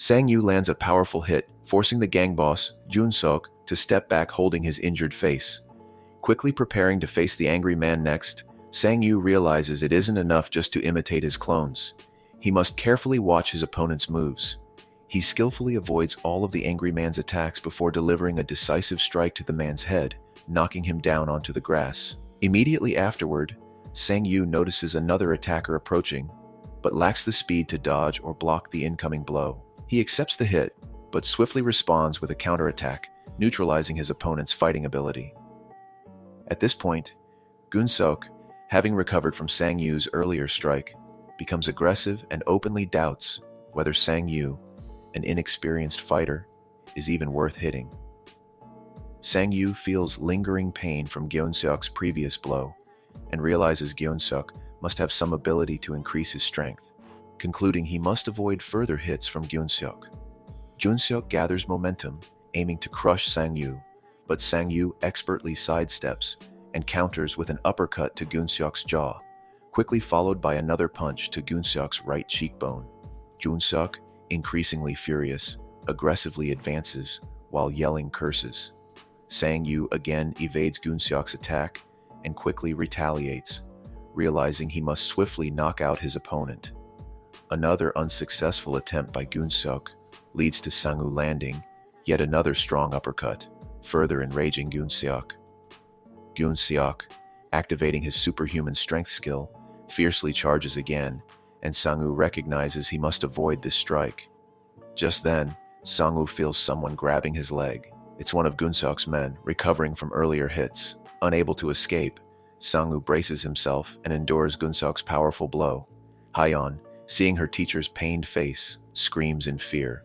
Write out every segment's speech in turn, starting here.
Sang Yu lands a powerful hit, forcing the gang boss, Jun Sok, to step back holding his injured face. Quickly preparing to face the angry man next, Sang Yu realizes it isn't enough just to imitate his clones. He must carefully watch his opponent's moves. He skillfully avoids all of the angry man's attacks before delivering a decisive strike to the man's head, knocking him down onto the grass. Immediately afterward, Sang Yu notices another attacker approaching, but lacks the speed to dodge or block the incoming blow. He accepts the hit, but swiftly responds with a counterattack, neutralizing his opponent's fighting ability. At this point, Gun Sok, having recovered from Sang Yu's earlier strike, becomes aggressive and openly doubts whether Sang Yu, an inexperienced fighter, is even worth hitting. Sang Yu feels lingering pain from Gyeon Seok's previous blow, and realizes Gyeon Seok must have some ability to increase his strength, concluding he must avoid further hits from Gyeon Seok. Gyeon Seok gathers momentum, aiming to crush Sang Yu, but Sang Yu expertly sidesteps and counters with an uppercut to Gyeon Seok's jaw, quickly followed by another punch to Gyeon Seok's right cheekbone. Gyeon Seok, increasingly furious, aggressively advances while yelling curses. Sang Yu again evades Gyeon Seok's attack and quickly retaliates, realizing he must swiftly knock out his opponent. Another unsuccessful attempt by Gyeon Seok leads to Sang Yu landing yet another strong uppercut, further enraging Gyeon Seok. Gyeon Seok, activating his superhuman strength skill, fiercely charges again, and Sang Yu recognizes he must avoid this strike. Just then, Sang Yu feels someone grabbing his leg. It's one of Gyeon Seok's men, recovering from earlier hits. Unable to escape, Sang Yu braces himself and endures Gyeon Seok's powerful blow. Hyeon, seeing her teacher's pained face, screams in fear.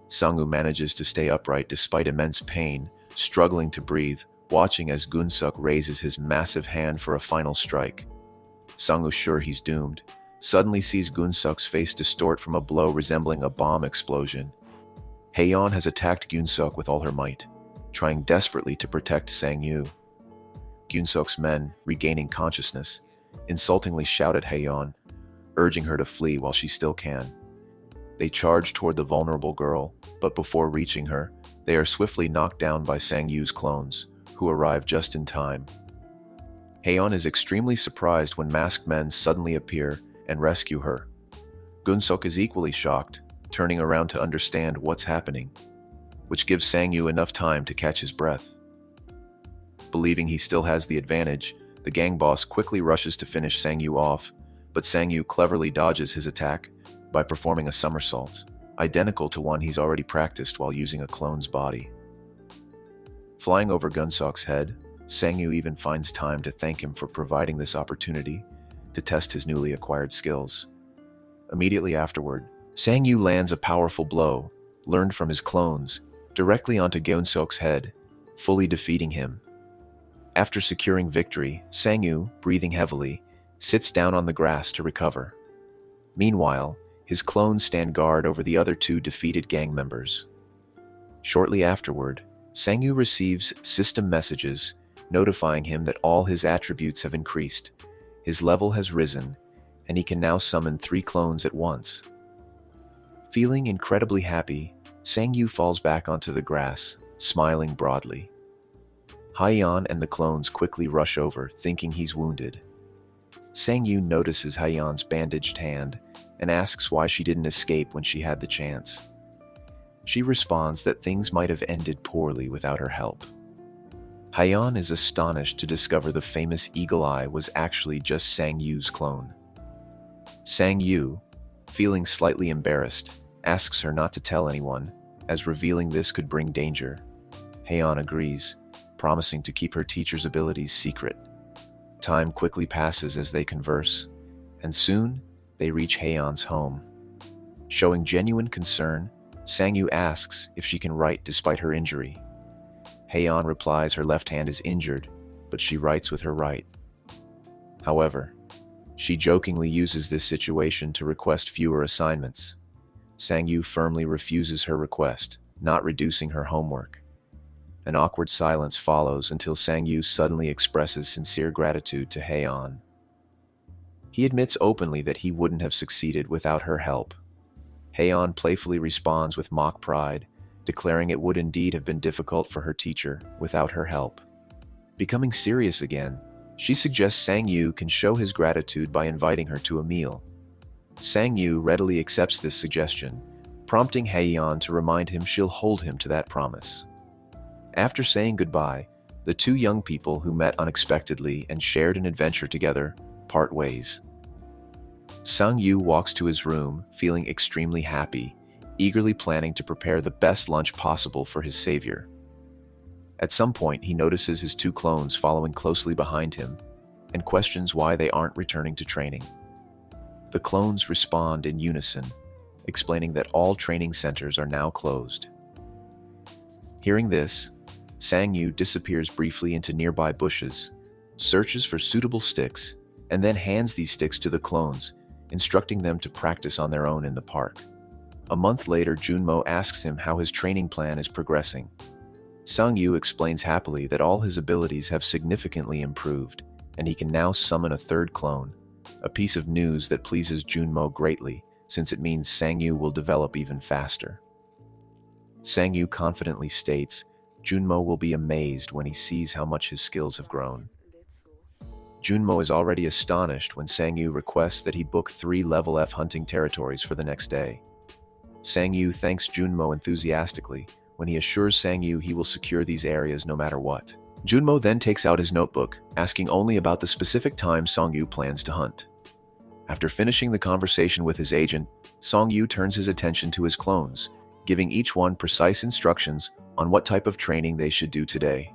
Sang Yu manages to stay upright despite immense pain, struggling to breathe, watching as Gyeon Seok raises his massive hand for a final strike. Sang Yu, sure he's doomed, suddenly sees Gyeon Seok's face distort from a blow resembling a bomb explosion. Hyeon has attacked Gyeon Seok with all her might, trying desperately to protect Sang Yu. Gyeon Seok's men, regaining consciousness, insultingly shout at Hyeon, urging her to flee while she still can. They charge toward the vulnerable girl, but before reaching her, they are swiftly knocked down by Sang Yu's clones, who arrive just in time. Hyeon is extremely surprised when masked men suddenly appear and rescue her. Gyeon Seok is equally shocked, turning around to understand what's happening, which gives Sang Yu enough time to catch his breath. Believing he still has the advantage, the gang boss quickly rushes to finish Sang Yu off, but Sang Yu cleverly dodges his attack by performing a somersault, identical to one he's already practiced while using a clone's body. Flying over Gyeon Seok's head, Sang Yu even finds time to thank him for providing this opportunity to test his newly acquired skills. Immediately afterward, Sang Yu lands a powerful blow, learned from his clones, directly onto Gyeon Seok's head, fully defeating him. After securing victory, Sang Yu, breathing heavily, sits down on the grass to recover. Meanwhile, his clones stand guard over the other two defeated gang members. Shortly afterward, Sang Yu receives system messages notifying him that all his attributes have increased, his level has risen, and he can now summon 3 clones at once. Feeling incredibly happy, Sang Yu falls back onto the grass, smiling broadly. Hyeon and the clones quickly rush over, thinking he's wounded. Sang Yu notices Hyeon's bandaged hand and asks why she didn't escape when she had the chance. She responds that things might have ended poorly without her help. Hyeon is astonished to discover the famous Eagle Eye was actually just Sang Yu's clone. Sang Yu, feeling slightly embarrassed, asks her not to tell anyone, as revealing this could bring danger. Hyeon agrees, promising to keep her teacher's abilities secret. Time quickly passes as they converse, and soon they reach Hyeon's home. Showing genuine concern, Sang Yu asks if she can write despite her injury. Hyeon replies her left hand is injured, but she writes with her right. However, she jokingly uses this situation to request fewer assignments. Sang Yu firmly refuses her request, not reducing her homework. An awkward silence follows until Sang Yu suddenly expresses sincere gratitude to Hyeon. He admits openly that he wouldn't have succeeded without her help. Haeyeon playfully responds with mock pride, declaring it would indeed have been difficult for her teacher without her help. Becoming serious again, she suggests Sang-yu can show his gratitude by inviting her to a meal. Sang-yu readily accepts this suggestion, prompting Haeyeon to remind him she'll hold him to that promise. After saying goodbye, the two young people who met unexpectedly and shared an adventure together part ways. Sang-yu walks to his room, feeling extremely happy, eagerly planning to prepare the best lunch possible for his savior. At some point, he notices his two clones following closely behind him and questions why they aren't returning to training. The clones respond in unison, explaining that all training centers are now closed. Hearing this, Sang-yu disappears briefly into nearby bushes, searches for suitable sticks, and then hands these sticks to the clones, instructing them to practice on their own in the park. A month later, Junmo asks him how his training plan is progressing. Sang-yu explains happily that all his abilities have significantly improved, and he can now summon a third clone, a piece of news that pleases Junmo greatly, since it means Sang-yu will develop even faster. Sang-yu confidently states Junmo will be amazed when he sees how much his skills have grown. Junmo is already astonished when Sang-yu requests that he book 3 level F hunting territories for the next day. Sang-yu thanks Junmo enthusiastically when he assures Sang-yu he will secure these areas no matter what. Junmo then takes out his notebook, asking only about the specific time Sang-yu plans to hunt. After finishing the conversation with his agent, Sang-yu turns his attention to his clones, giving each one precise instructions on what type of training they should do today.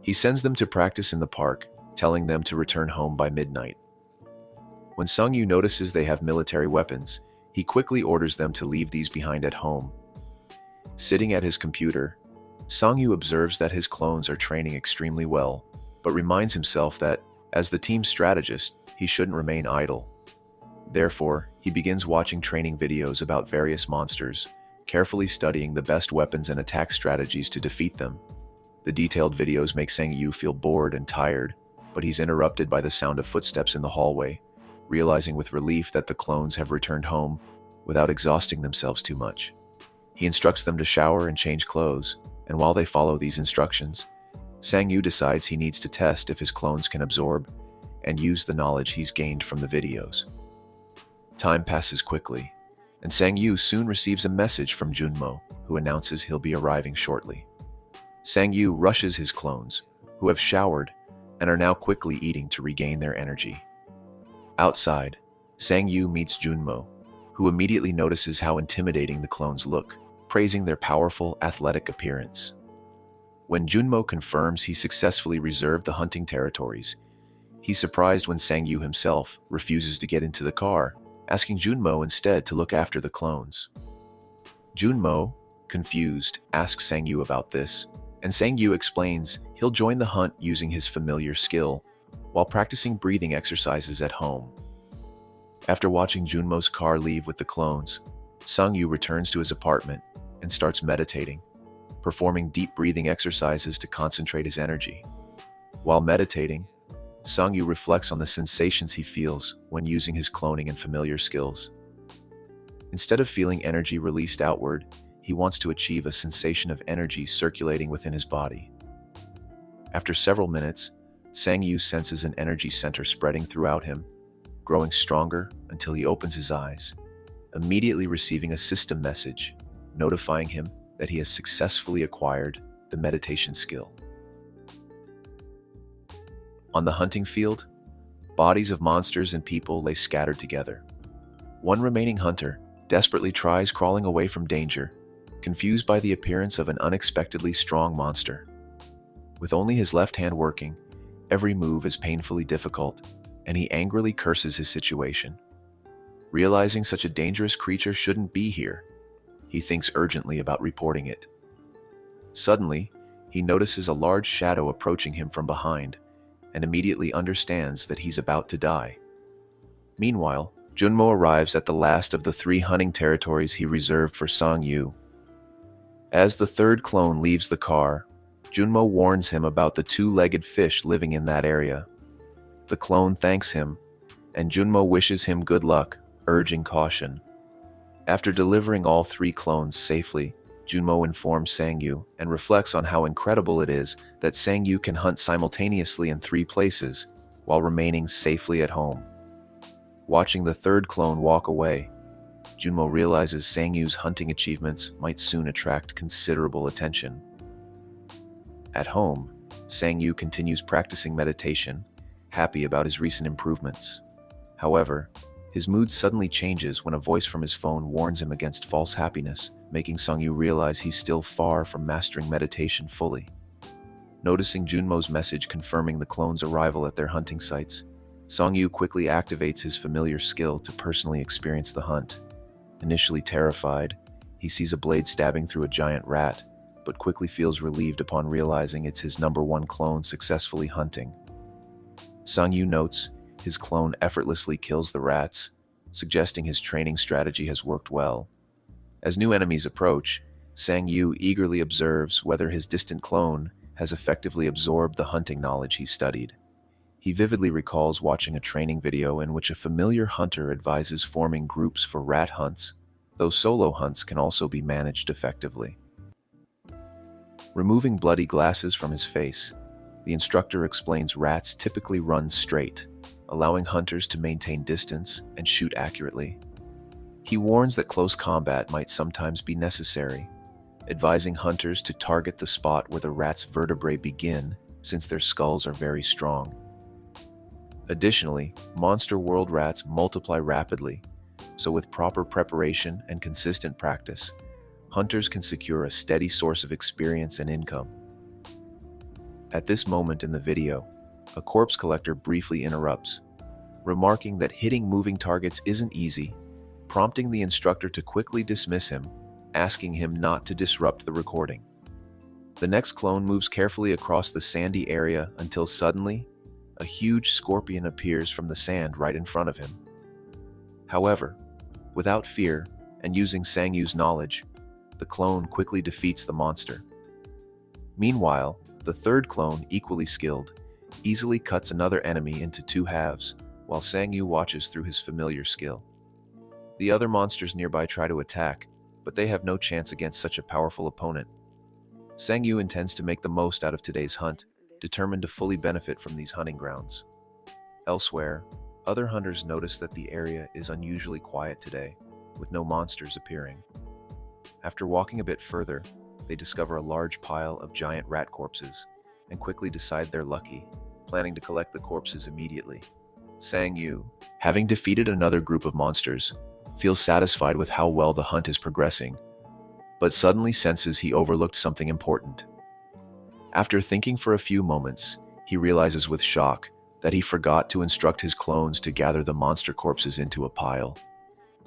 He sends them to practice in the park, telling them to return home by midnight. When Sang-yu notices they have military weapons, he quickly orders them to leave these behind at home. Sitting at his computer, Sang-yu observes that his clones are training extremely well, but reminds himself that, as the team's strategist, he shouldn't remain idle. Therefore, he begins watching training videos about various monsters, carefully studying the best weapons and attack strategies to defeat them. The detailed videos make Sang-yu feel bored and tired, but he's interrupted by the sound of footsteps in the hallway, realizing with relief that the clones have returned home without exhausting themselves too much. He instructs them to shower and change clothes, and while they follow these instructions, Sang-yu decides he needs to test if his clones can absorb and use the knowledge he's gained from the videos. Time passes quickly, and Sang-yu soon receives a message from Junmo, who announces he'll be arriving shortly. Sang-yu rushes his clones, who have showered and are now quickly eating to regain their energy. Outside, Sang-yu meets Junmo, who immediately notices how intimidating the clones look, praising their powerful, athletic appearance. When Junmo confirms he successfully reserved the hunting territories, he's surprised when Sang-yu himself refuses to get into the car, asking Junmo instead to look after the clones. Junmo, confused, asks Sang-yu about this, and Sang-yu explains he'll join the hunt using his familiar skill, while practicing breathing exercises at home. After watching Junmo's car leave with the clones, Sang-yu returns to his apartment and starts meditating, performing deep breathing exercises to concentrate his energy. While meditating, Sang-yu reflects on the sensations he feels when using his cloning and familiar skills. Instead of feeling energy released outward, he wants to achieve a sensation of energy circulating within his body. After several minutes, Sang-yu senses an energy center spreading throughout him, growing stronger until he opens his eyes, immediately receiving a system message notifying him that he has successfully acquired the meditation skill. On the hunting field, bodies of monsters and people lay scattered together. One remaining hunter desperately tries crawling away from danger, confused by the appearance of an unexpectedly strong monster. With only his left hand working, every move is painfully difficult, and he angrily curses his situation. Realizing such a dangerous creature shouldn't be here, he thinks urgently about reporting it. Suddenly, he notices a large shadow approaching him from behind, and immediately understands that he's about to die. Meanwhile, Junmo arrives at the last of the 3 hunting territories he reserved for Sang-yu. As the third clone leaves the car, Junmo warns him about the 2-legged fish living in that area. The clone thanks him, and Junmo wishes him good luck, urging caution. After delivering all 3 clones safely, Junmo informs Sangyu and reflects on how incredible it is that Sangyu can hunt simultaneously in 3 places while remaining safely at home. Watching the 3rd clone walk away, Junmo realizes Sangyu's hunting achievements might soon attract considerable attention. At home, Sangyu continues practicing meditation, happy about his recent improvements. However, his mood suddenly changes when a voice from his phone warns him against false happiness, making Sangyu realize he's still far from mastering meditation fully. Noticing Junmo's message confirming the clones' arrival at their hunting sites, Sangyu quickly activates his familiar skill to personally experience the hunt. Initially terrified, he sees a blade stabbing through a giant rat, but quickly feels relieved upon realizing it's his number 1 clone successfully hunting. Sangyu notes his clone effortlessly kills the rats, suggesting his training strategy has worked well. As new enemies approach, Sangyu eagerly observes whether his distant clone has effectively absorbed the hunting knowledge he studied. He vividly recalls watching a training video in which a familiar hunter advises forming groups for rat hunts, though solo hunts can also be managed effectively. Removing bloody glasses from his face, the instructor explains rats typically run straight, allowing hunters to maintain distance and shoot accurately. He warns that close combat might sometimes be necessary, advising hunters to target the spot where the rat's vertebrae begin, since their skulls are very strong. Additionally, monster world rats multiply rapidly, so with proper preparation and consistent practice, hunters can secure a steady source of experience and income. At this moment in the video, a corpse collector briefly interrupts, remarking that hitting moving targets isn't easy, prompting the instructor to quickly dismiss him, asking him not to disrupt the recording. The next clone moves carefully across the sandy area until suddenly, a huge scorpion appears from the sand right in front of him. However, without fear and using Sangyu's knowledge, the clone quickly defeats the monster. Meanwhile, the 3rd clone, equally skilled, easily cuts another enemy into 2 halves, while Sangyu watches through his familiar skill. The other monsters nearby try to attack, but they have no chance against such a powerful opponent. Sangyu intends to make the most out of today's hunt, determined to fully benefit from these hunting grounds. Elsewhere, other hunters notice that the area is unusually quiet today, with no monsters appearing. After walking a bit further, they discover a large pile of giant rat corpses, and quickly decide they're lucky, planning to collect the corpses immediately. Sangyu, having defeated another group of monsters, feels satisfied with how well the hunt is progressing, but suddenly senses he overlooked something important. After thinking for a few moments, he realizes with shock that he forgot to instruct his clones to gather the monster corpses into a pile.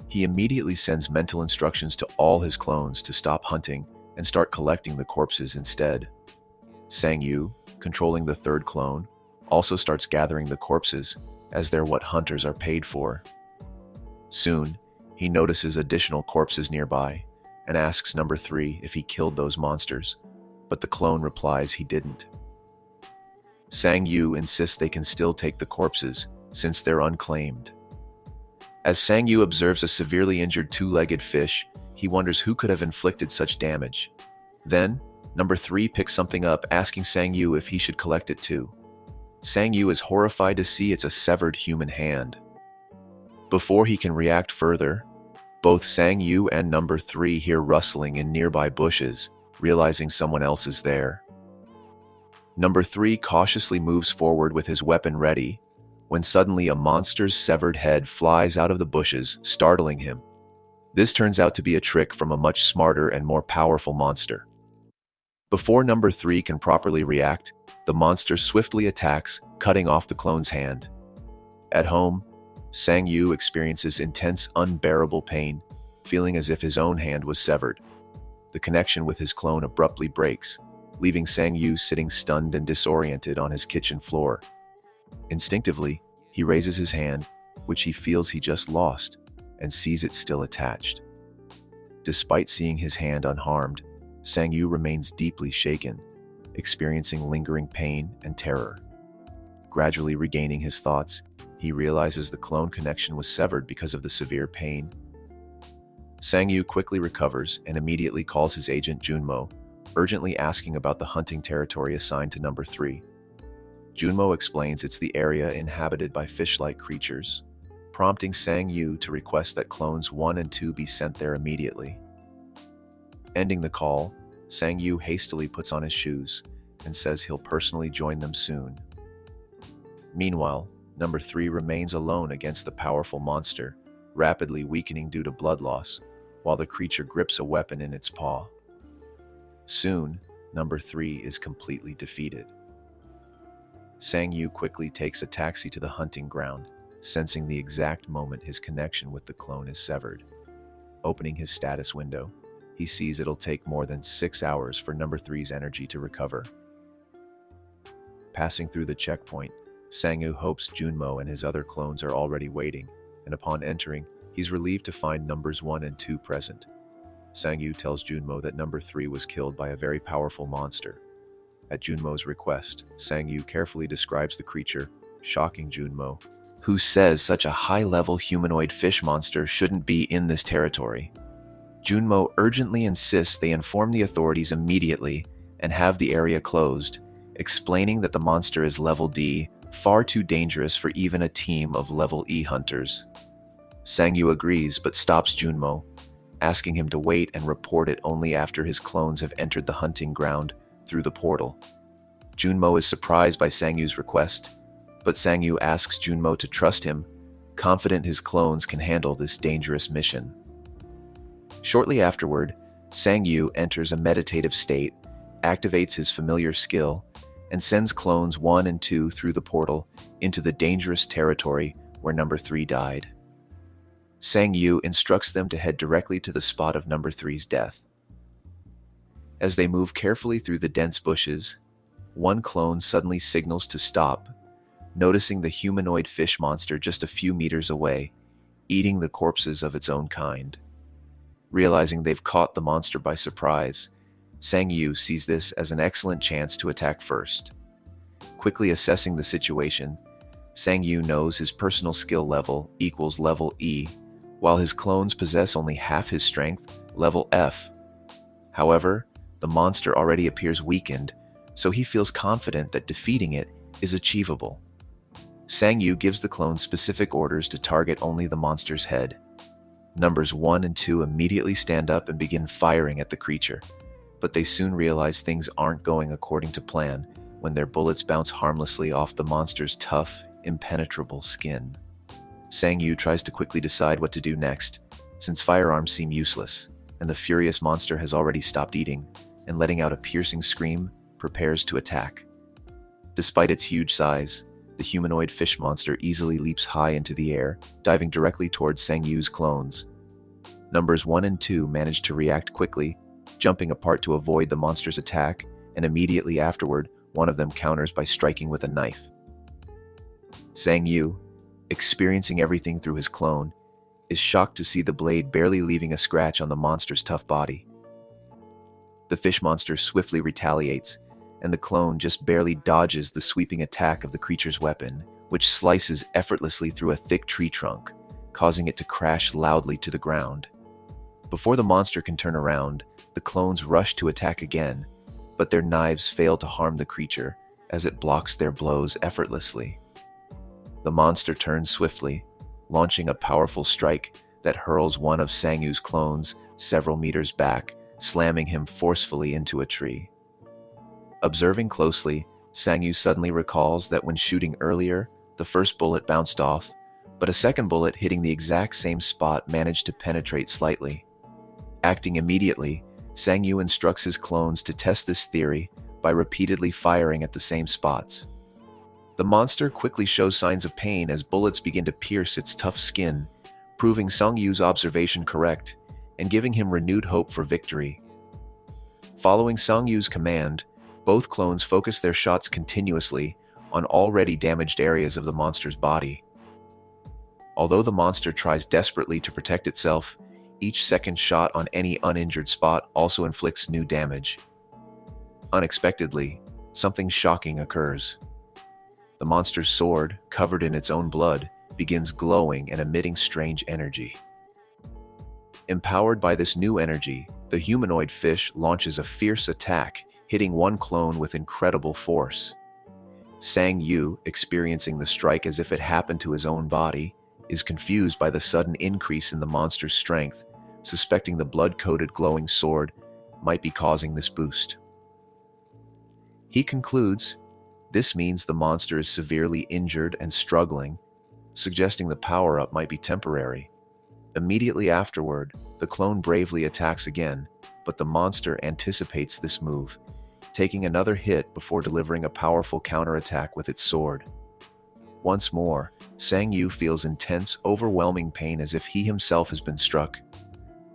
He immediately sends mental instructions to all his clones to stop hunting and start collecting the corpses instead. Sangyu, controlling the 3rd clone, also starts gathering the corpses, as they're what hunters are paid for. Soon, he notices additional corpses nearby and asks number 3 if he killed those monsters, but the clone replies he didn't. Sangyu insists they can still take the corpses since they're unclaimed. As Sangyu observes a severely injured 2-legged fish, he wonders who could have inflicted such damage. Then, number 3 picks something up, asking Sangyu if he should collect it too. Sangyu is horrified to see it's a severed human hand. Before he can react further, both Sangyu and number 3 hear rustling in nearby bushes, realizing someone else is there. Number 3 cautiously moves forward with his weapon ready, when suddenly a monster's severed head flies out of the bushes, startling him. This turns out to be a trick from a much smarter and more powerful monster. Before number 3 can properly react, the monster swiftly attacks, cutting off the clone's hand. At home, Sangyu experiences intense, unbearable pain, feeling as if his own hand was severed. The connection with his clone abruptly breaks, leaving Sangyu sitting stunned and disoriented on his kitchen floor. Instinctively, he raises his hand, which he feels he just lost, and sees it still attached. Despite seeing his hand unharmed, Sangyu remains deeply shaken, experiencing lingering pain and terror. Gradually regaining his thoughts, he realizes the clone connection was severed because of the severe pain. Sang-yu quickly recovers and immediately calls his agent Junmo, urgently asking about the hunting territory assigned to number 3. Junmo explains it's the area inhabited by fish-like creatures, prompting Sang-yu to request that clones 1 and 2 be sent there immediately. Ending the call, Sang-yu hastily puts on his shoes and says he'll personally join them soon. Meanwhile, number 3 remains alone against the powerful monster, rapidly weakening due to blood loss, while the creature grips a weapon in its paw. Soon, number 3 is completely defeated. Sang-yu quickly takes a taxi to the hunting ground, sensing the exact moment his connection with the clone is severed. Opening his status window, he sees it'll take more than 6 hours for number 3's energy to recover. Passing through the checkpoint, Sang-yu hopes Junmo and his other clones are already waiting, and upon entering, he's relieved to find numbers 1 and 2 present. Sang-yu tells Junmo that number 3 was killed by a very powerful monster. At Junmo's request, Sang-yu carefully describes the creature, shocking Junmo, who says such a high-level humanoid fish monster shouldn't be in this territory. Junmo urgently insists they inform the authorities immediately and have the area closed, explaining that the monster is level D, far too dangerous for even a team of level E hunters. Sang-yu agrees but stops Junmo, asking him to wait and report it only after his clones have entered the hunting ground through the portal. Junmo is surprised by Sang-yu's request, but Sang-yu asks Junmo to trust him, confident his clones can handle this dangerous mission. Shortly afterward, Sang-yu enters a meditative state, activates his familiar skill, and sends clones 1 and 2 through the portal into the dangerous territory where number 3 died. Sang-yu instructs them to head directly to the spot of number 3's death. As they move carefully through the dense bushes, one clone suddenly signals to stop, noticing the humanoid fish monster just a few meters away, eating the corpses of its own kind. Realizing they've caught the monster by surprise, Sang-yu sees this as an excellent chance to attack first. Quickly assessing the situation, Sang-yu knows his personal skill level equals level E, while his clones possess only half his strength, level F. However, the monster already appears weakened, so he feels confident that defeating it is achievable. Sang-yu gives the clones specific orders to target only the monster's head. Numbers 1 and 2 immediately stand up and begin firing at the creature, but they soon realize things aren't going according to plan when their bullets bounce harmlessly off the monster's tough, impenetrable skin. Sang-yu tries to quickly decide what to do next, since firearms seem useless, and the furious monster has already stopped eating, and letting out a piercing scream, prepares to attack. Despite its huge size, the humanoid fish monster easily leaps high into the air, diving directly towards Sang-yu's clones. Numbers 1 and 2 manage to react quickly, jumping apart to avoid the monster's attack, and immediately afterward, one of them counters by striking with a knife. Sang-yu, experiencing everything through his clone, is shocked to see the blade barely leaving a scratch on the monster's tough body. The fish monster swiftly retaliates, and the clone just barely dodges the sweeping attack of the creature's weapon, which slices effortlessly through a thick tree trunk, causing it to crash loudly to the ground. Before the monster can turn around, the clones rush to attack again, but their knives fail to harm the creature as it blocks their blows effortlessly. The monster turns swiftly, launching a powerful strike that hurls one of Sang-yu's clones several meters back, slamming him forcefully into a tree. Observing closely, Sang-yu suddenly recalls that when shooting earlier, the first bullet bounced off, but a second bullet hitting the exact same spot managed to penetrate slightly. Acting immediately, Sang-yu instructs his clones to test this theory by repeatedly firing at the same spots. The monster quickly shows signs of pain as bullets begin to pierce its tough skin, proving Sang-yu's observation correct and giving him renewed hope for victory. Following Sang-yu's command, both clones focus their shots continuously on already damaged areas of the monster's body. Although the monster tries desperately to protect itself, each second shot on any uninjured spot also inflicts new damage. Unexpectedly, something shocking occurs. The monster's sword, covered in its own blood, begins glowing and emitting strange energy. Empowered by this new energy, the humanoid fish launches a fierce attack, hitting one clone with incredible force. Sang Yu, experiencing the strike as if it happened to his own body, is confused by the sudden increase in the monster's strength, suspecting the blood-coated glowing sword might be causing this boost. He concludes this means the monster is severely injured and struggling, suggesting the power-up might be temporary. Immediately afterward, the clone bravely attacks again, but the monster anticipates this move, taking another hit before delivering a powerful counterattack with its sword. Once more, Sang Yu feels intense, overwhelming pain as if he himself has been struck,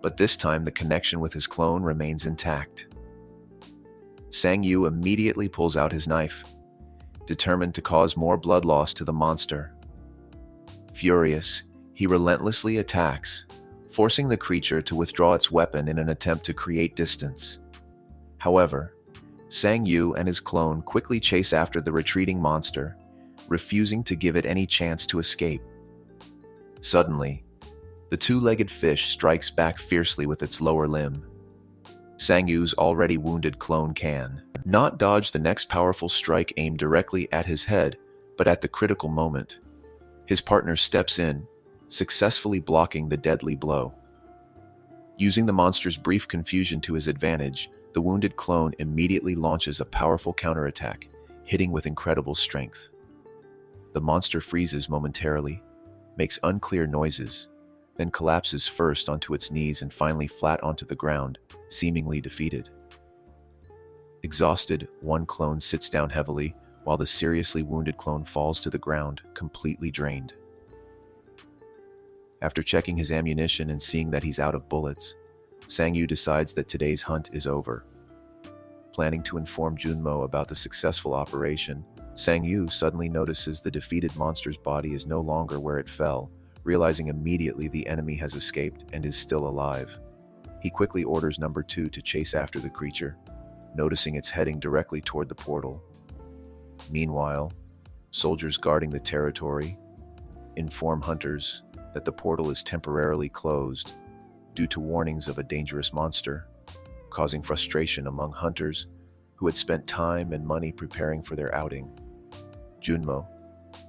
but this time the connection with his clone remains intact. Sang Yu immediately pulls out his knife, determined to cause more blood loss to the monster. Furious, he relentlessly attacks, forcing the creature to withdraw its weapon in an attempt to create distance. However, Sang Yu and his clone quickly chase after the retreating monster, refusing to give it any chance to escape. Suddenly, the two-legged fish strikes back fiercely with its lower limb. Sang Yu's already wounded clone can not dodge the next powerful strike aimed directly at his head, but at the critical moment, his partner steps in, successfully blocking the deadly blow. Using the monster's brief confusion to his advantage, the wounded clone immediately launches a powerful counterattack, hitting with incredible strength. The monster freezes momentarily, makes unclear noises, then collapses first onto its knees and finally flat onto the ground, seemingly defeated. Exhausted, one clone sits down heavily, while the seriously wounded clone falls to the ground, completely drained. After checking his ammunition and seeing that he's out of bullets, Sang Yu decides that today's hunt is over. Planning to inform Junmo about the successful operation, Sang Yu suddenly notices the defeated monster's body is no longer where it fell, realizing immediately the enemy has escaped and is still alive. He quickly orders number 2 to chase after the creature, noticing it's heading directly toward the portal. Meanwhile, soldiers guarding the territory inform hunters that the portal is temporarily closed due to warnings of a dangerous monster, causing frustration among hunters who had spent time and money preparing for their outing. Junmo,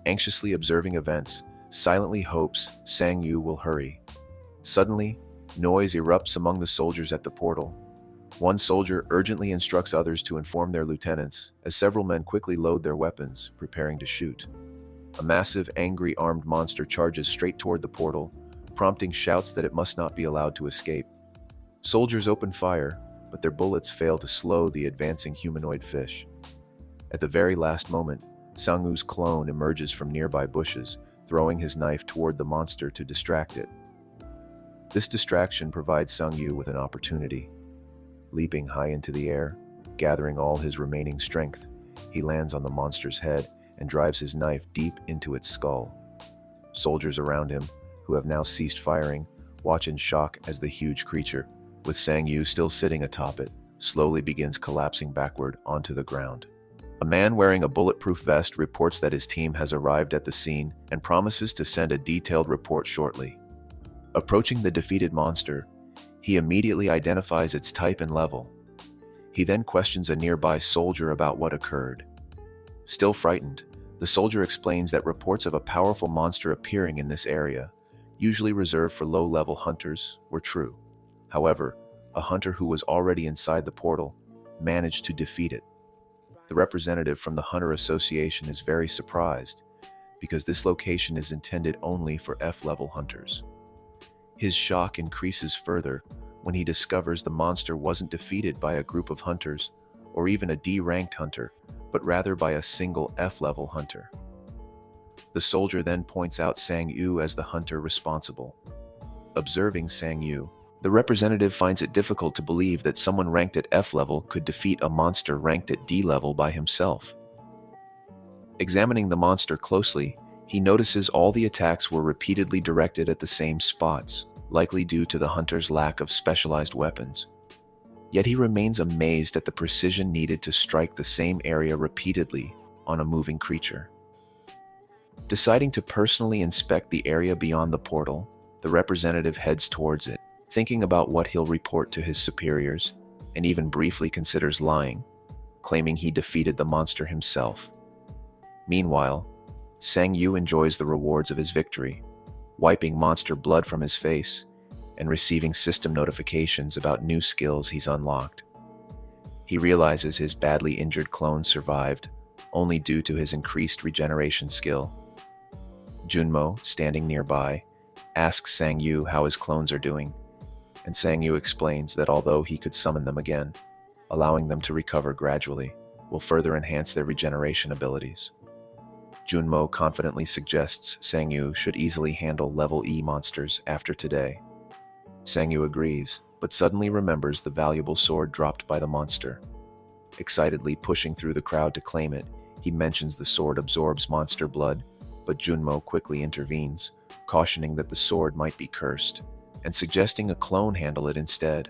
anxiously observing events, silently hopes Sang Yu will hurry. Suddenly, noise erupts among the soldiers at the portal. One soldier urgently instructs others to inform their lieutenants, as several men quickly load their weapons, preparing to shoot. A massive, angry, armed monster charges straight toward the portal, prompting shouts that it must not be allowed to escape. Soldiers open fire, but their bullets fail to slow the advancing humanoid fish. At the very last moment, Sang Yu's clone emerges from nearby bushes, throwing his knife toward the monster to distract it. This distraction provides Sang Yu with an opportunity. Leaping high into the air, gathering all his remaining strength, he lands on the monster's head and drives his knife deep into its skull. Soldiers around him, who have now ceased firing, watch in shock as the huge creature, with Sang Yu still sitting atop it, slowly begins collapsing backward onto the ground. A man wearing a bulletproof vest reports that his team has arrived at the scene and promises to send a detailed report shortly. Approaching the defeated monster, he immediately identifies its type and level. He then questions a nearby soldier about what occurred. Still frightened, the soldier explains that reports of a powerful monster appearing in this area, usually reserved for low-level hunters, were true. However, a hunter who was already inside the portal managed to defeat it. The representative from the Hunter Association is very surprised, because this location is intended only for F-level hunters. His shock increases further when he discovers the monster wasn't defeated by a group of hunters, or even a D-ranked hunter, but rather by a single F-level hunter. The soldier then points out Sang Yu as the hunter responsible. Observing Sang Yu, the representative finds it difficult to believe that someone ranked at F-level could defeat a monster ranked at D-level by himself. Examining the monster closely, he notices all the attacks were repeatedly directed at the same spots, likely due to the hunter's lack of specialized weapons. Yet he remains amazed at the precision needed to strike the same area repeatedly on a moving creature. Deciding to personally inspect the area beyond the portal, the representative heads towards it. thinking about what he'll report to his superiors, and even briefly considers lying, claiming he defeated the monster himself. Meanwhile, Sang-yu enjoys the rewards of his victory, wiping monster blood from his face and receiving system notifications about new skills he's unlocked. He realizes his badly injured clone survived, only due to his increased regeneration skill. Junmo, standing nearby, asks Sang-yu how his clones are doing, and Sang-yu explains that although he could summon them again, allowing them to recover gradually will further enhance their regeneration abilities. Junmo confidently suggests Sang-yu should easily handle level E monsters after today. Sang-yu agrees, but suddenly remembers the valuable sword dropped by the monster. Excitedly pushing through the crowd to claim it, he mentions the sword absorbs monster blood, but Junmo quickly intervenes, cautioning that the sword might be cursed, and suggesting a clone handle it instead.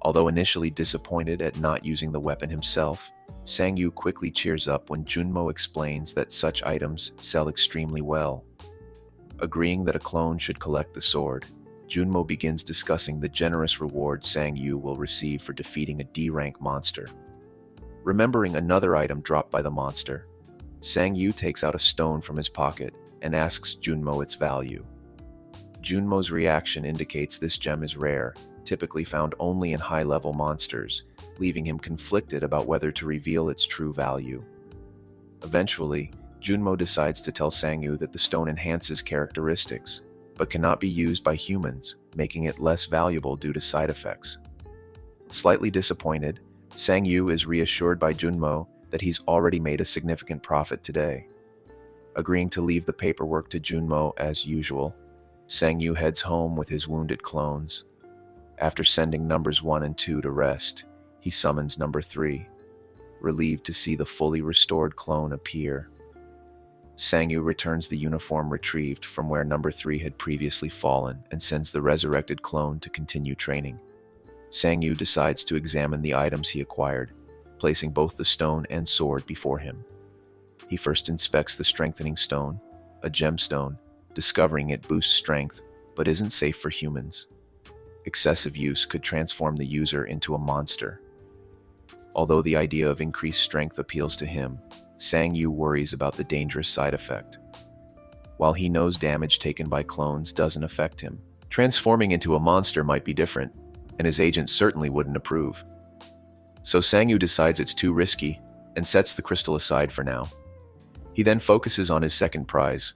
Although initially disappointed at not using the weapon himself, Sang-yu quickly cheers up when Junmo explains that such items sell extremely well. Agreeing that a clone should collect the sword, Junmo begins discussing the generous reward Sang-yu will receive for defeating a D-rank monster. Remembering another item dropped by the monster, Sang-yu takes out a stone from his pocket and asks Junmo its value. Junmo's reaction indicates this gem is rare, typically found only in high-level monsters, leaving him conflicted about whether to reveal its true value. Eventually, Junmo decides to tell Sang-yu that the stone enhances characteristics, but cannot be used by humans, making it less valuable due to side effects. Slightly disappointed, Sang-yu is reassured by Junmo that he's already made a significant profit today. Agreeing to leave the paperwork to Junmo as usual, Sang-yu heads home with his wounded clones. After sending numbers 1 and 2 to rest, he summons number 3, relieved to see the fully restored clone appear. Sang-yu returns the uniform retrieved from where number 3 had previously fallen and sends the resurrected clone to continue training. Sang-yu decides to examine the items he acquired, placing both the stone and sword before him. He first inspects the strengthening stone, a gemstone, discovering it boosts strength, but isn't safe for humans. Excessive use could transform the user into a monster. Although the idea of increased strength appeals to him, Sang-yu worries about the dangerous side effect. While he knows damage taken by clones doesn't affect him, transforming into a monster might be different, and his agent certainly wouldn't approve. So Sang-yu decides it's too risky and sets the crystal aside for now. He then focuses on his second prize,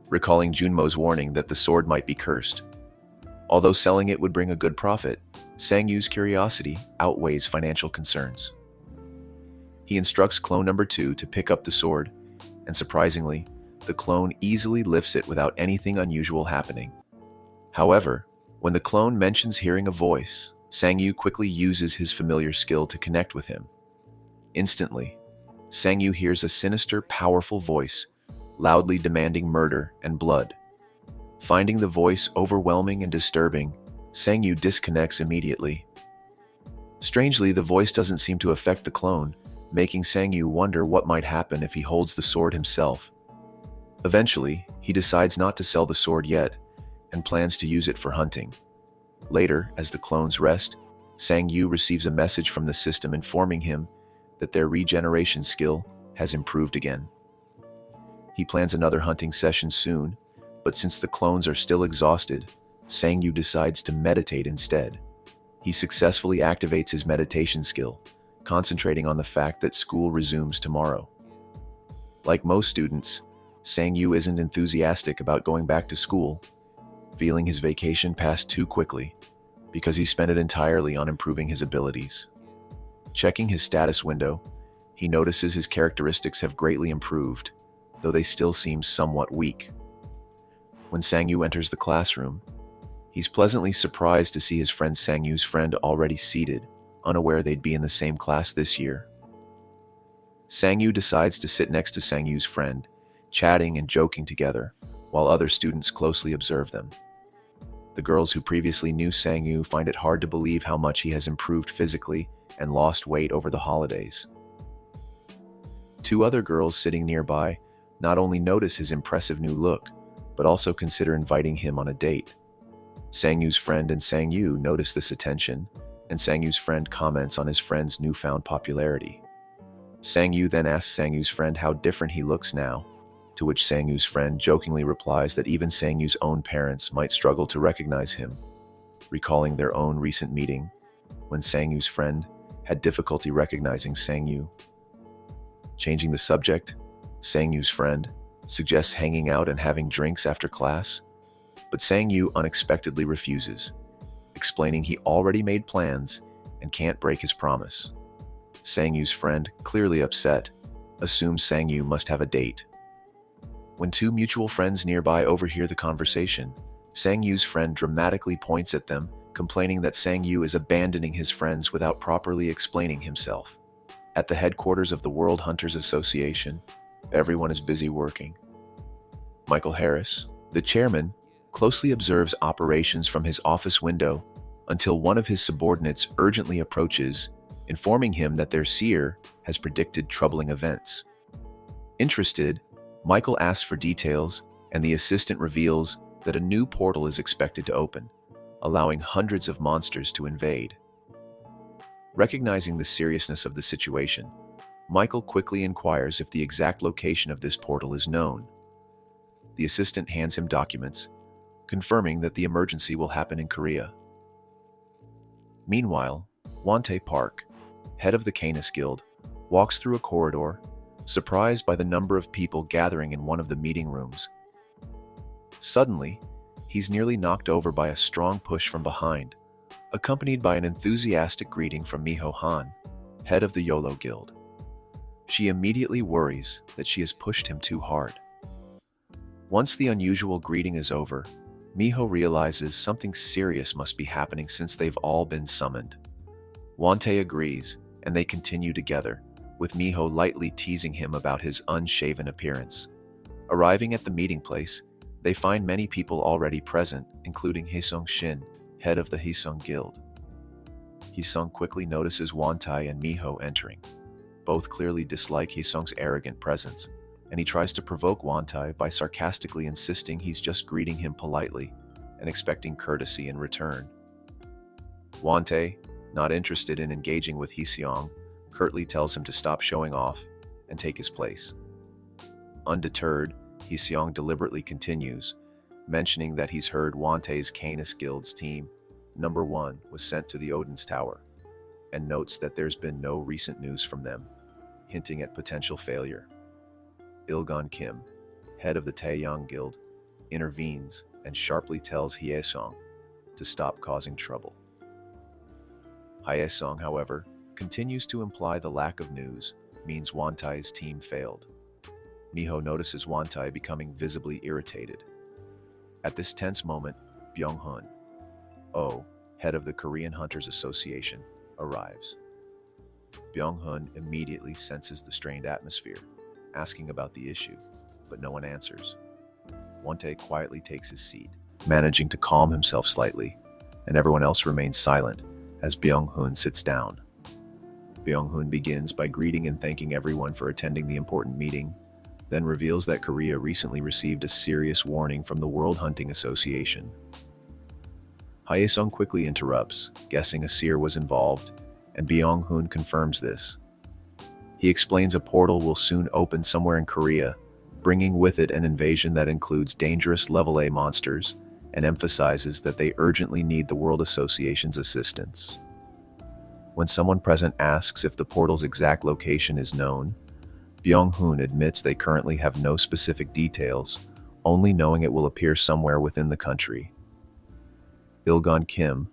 recalling Junmo's warning that the sword might be cursed. Although selling it would bring a good profit, Sang-yu's curiosity outweighs financial concerns. He instructs clone number 2 to pick up the sword, and surprisingly, the clone easily lifts it without anything unusual happening. However, when the clone mentions hearing a voice, Sang-yu quickly uses his familiar skill to connect with him. Instantly, Sang-yu hears a sinister, powerful voice, loudly demanding murder and blood. Finding the voice overwhelming and disturbing, Sang-yu disconnects immediately. Strangely, the voice doesn't seem to affect the clone, making Sang-yu wonder what might happen if he holds the sword himself. Eventually, he decides not to sell the sword yet, and plans to use it for hunting. Later, as the clones rest, Sang-yu receives a message from the system informing him that their regeneration skill has improved again. He plans another hunting session soon, but since the clones are still exhausted, Sang-yu decides to meditate instead. He successfully activates his meditation skill, concentrating on the fact that school resumes tomorrow. Like most students, Sang-yu isn't enthusiastic about going back to school, feeling his vacation passed too quickly, because he spent it entirely on improving his abilities. Checking his status window, he notices his characteristics have greatly improved, though they still seem somewhat weak. When Sang-yu enters the classroom, he's pleasantly surprised to see his friend Sang-yu's friend already seated, unaware they'd be in the same class this year. Sang-yu decides to sit next to Sang-yu's friend, chatting and joking together, while other students closely observe them. The girls who previously knew Sang-yu find it hard to believe how much he has improved physically and lost weight over the holidays. 2 other girls sitting nearby not only notice his impressive new look, but also consider inviting him on a date. Sang-Yu's friend and Sang-Yu notice this attention, and Sang-Yu's friend comments on his friend's newfound popularity. Sang-Yu then asks Sang-Yu's friend how different he looks now, to which Sang-Yu's friend jokingly replies that even Sang-Yu's own parents might struggle to recognize him, recalling their own recent meeting when Sang-Yu's friend had difficulty recognizing Sang-Yu. Changing the subject, Sang-Yu's friend suggests hanging out and having drinks after class, but Sang-Yu unexpectedly refuses, explaining he already made plans and can't break his promise. Sang-Yu's friend, clearly upset, assumes Sang-Yu must have a date. When two mutual friends nearby overhear the conversation, Sang-Yu's friend dramatically points at them, complaining that Sang-Yu is abandoning his friends without properly explaining himself. At the headquarters of the World Hunters Association, everyone is busy working. Michael Harris, the chairman, closely observes operations from his office window until one of his subordinates urgently approaches, informing him that their seer has predicted troubling events. Interested, Michael asks for details, and the assistant reveals that a new portal is expected to open, allowing hundreds of monsters to invade. Recognizing the seriousness of the situation, Michael quickly inquires if the exact location of this portal is known. The assistant hands him documents, confirming that the emergency will happen in Korea. Meanwhile, Wante Park, head of the Canis Guild, walks through a corridor, surprised by the number of people gathering in one of the meeting rooms. Suddenly, he's nearly knocked over by a strong push from behind, accompanied by an enthusiastic greeting from Miho Han, head of the YOLO Guild. She immediately worries that she has pushed him too hard. Once the unusual greeting is over, Miho realizes something serious must be happening since they've all been summoned. Wante agrees, and they continue together, with Miho lightly teasing him about his unshaven appearance. Arriving at the meeting place, they find many people already present, including Haesung Shin, head of the Haesung Guild. Haesung quickly notices Wante and Miho entering. Both clearly dislike Haesung's arrogant presence, and he tries to provoke Wante by sarcastically insisting he's just greeting him politely and expecting courtesy in return. Wante, not interested in engaging with Haesung, curtly tells him to stop showing off and take his place. Undeterred, Haesung deliberately continues, mentioning that he's heard Wante's Canis Guild's team, number 1, was sent to the Odin's Tower, and notes that there's been no recent news from them, hinting at potential failure. Ilgon Kim, head of the Taeyang Guild, intervenes and sharply tells Haesung to stop causing trouble. Haesung, however, continues to imply the lack of news means Wante's team failed. Miho notices Wante becoming visibly irritated. At this tense moment, Byung-hun, head of the Korean Hunters Association, arrives. Byung-hun immediately senses the strained atmosphere, asking about the issue, but no one answers. Wante quietly takes his seat, managing to calm himself slightly, and everyone else remains silent as Byung-hun sits down. Byung-hun begins by greeting and thanking everyone for attending the important meeting, then reveals that Korea recently received a serious warning from the World Hunting Association. Haesung quickly interrupts, guessing a seer was involved, and Byung-hun confirms this. He explains a portal will soon open somewhere in Korea, bringing with it an invasion that includes dangerous level A monsters, and emphasizes that they urgently need the World Association's assistance. When someone present asks if the portal's exact location is known, Byung-hun admits they currently have no specific details, only knowing it will appear somewhere within the country. Ilgon Kim,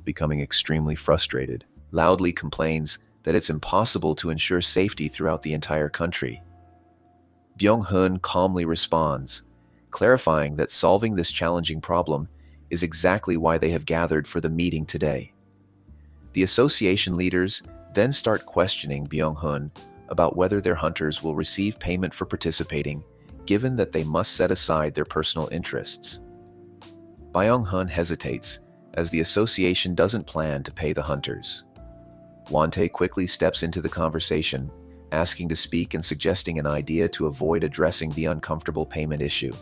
becoming extremely frustrated, loudly complains that it's impossible to ensure safety throughout the entire country. Byung-hun calmly responds, clarifying that solving this challenging problem is exactly why they have gathered for the meeting today. The association leaders then start questioning Byung-hun about whether their hunters will receive payment for participating, given that they must set aside their personal interests. Byung-hun hesitates, as the association doesn't plan to pay the hunters. Wante quickly steps into the conversation, asking to speak and suggesting an idea to avoid addressing the uncomfortable payment issue.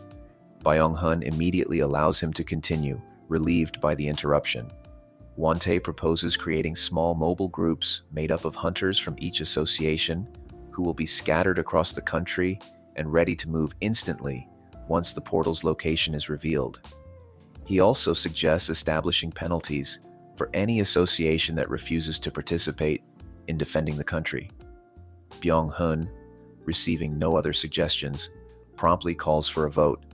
Byung-hun immediately allows him to continue, relieved by the interruption. Wante proposes creating small mobile groups made up of hunters from each association who will be scattered across the country and ready to move instantly once the portal's location is revealed. He also suggests establishing penalties for any association that refuses to participate in defending the country. Byung-hun, receiving no other suggestions, promptly calls for a vote.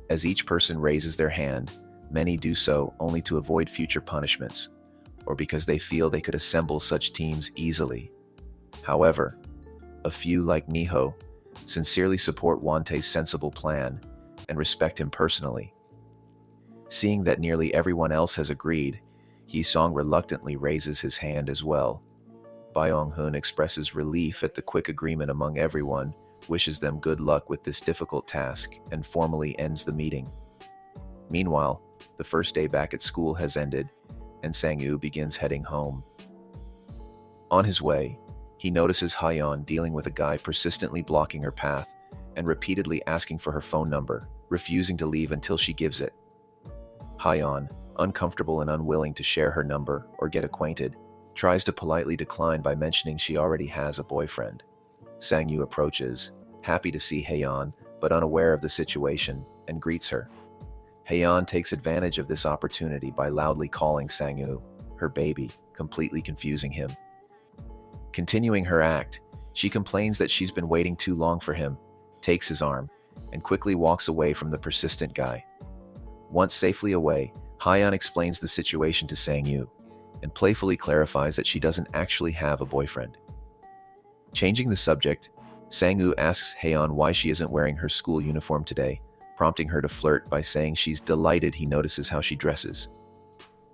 As each person raises their hand, many do so only to avoid future punishments, or because they feel they could assemble such teams easily. However, a few, like Miho, sincerely support Wante's sensible plan and respect him personally. Seeing that nearly everyone else has agreed, Hee-song reluctantly raises his hand as well. Byung-hun expresses relief at the quick agreement among everyone, wishes them good luck with this difficult task, and formally ends the meeting. Meanwhile, the first day back at school has ended, and Sang-yu begins heading home. On his way, he notices Hayeon dealing with a guy persistently blocking her path and repeatedly asking for her phone number, refusing to leave until she gives it. Hayeon, uncomfortable and unwilling to share her number or get acquainted, tries to politely decline by mentioning she already has a boyfriend. Sang-yu approaches, happy to see Hayeon, but unaware of the situation, and greets her. Hayeon takes advantage of this opportunity by loudly calling Sang-yu her baby, completely confusing him. Continuing her act, she complains that she's been waiting too long for him, takes his arm, and quickly walks away from the persistent guy. Once safely away, Hayeon explains the situation to Sang-yu, and playfully clarifies that she doesn't actually have a boyfriend. Changing the subject, Sang-yu asks Hayeon why she isn't wearing her school uniform today, prompting her to flirt by saying she's delighted he notices how she dresses.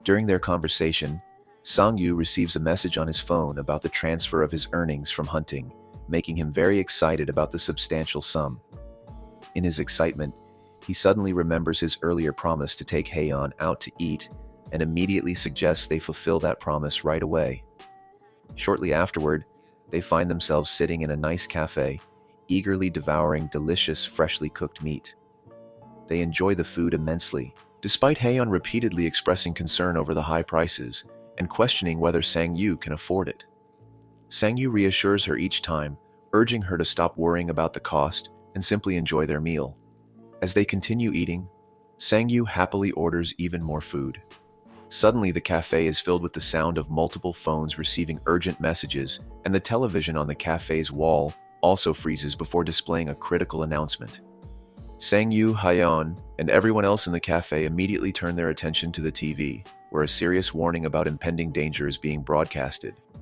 During their conversation, Sang-yu receives a message on his phone about the transfer of his earnings from hunting, making him very excited about the substantial sum. In his excitement, he suddenly remembers his earlier promise to take Hayeon out to eat and immediately suggests they fulfill that promise right away. Shortly afterward, they find themselves sitting in a nice cafe, eagerly devouring delicious, freshly cooked meat. They enjoy the food immensely, despite Hayeon repeatedly expressing concern over the high prices and questioning whether Sang-yu can afford it. Sang-yu reassures her each time, urging her to stop worrying about the cost and simply enjoy their meal. As they continue eating, Sang-yu happily orders even more food. Suddenly, the cafe is filled with the sound of multiple phones receiving urgent messages, and the television on the cafe's wall also freezes before displaying a critical announcement. Sang-yu, Hayeon, and everyone else in the cafe immediately turn their attention to the TV, where a serious warning about impending danger is being broadcasted.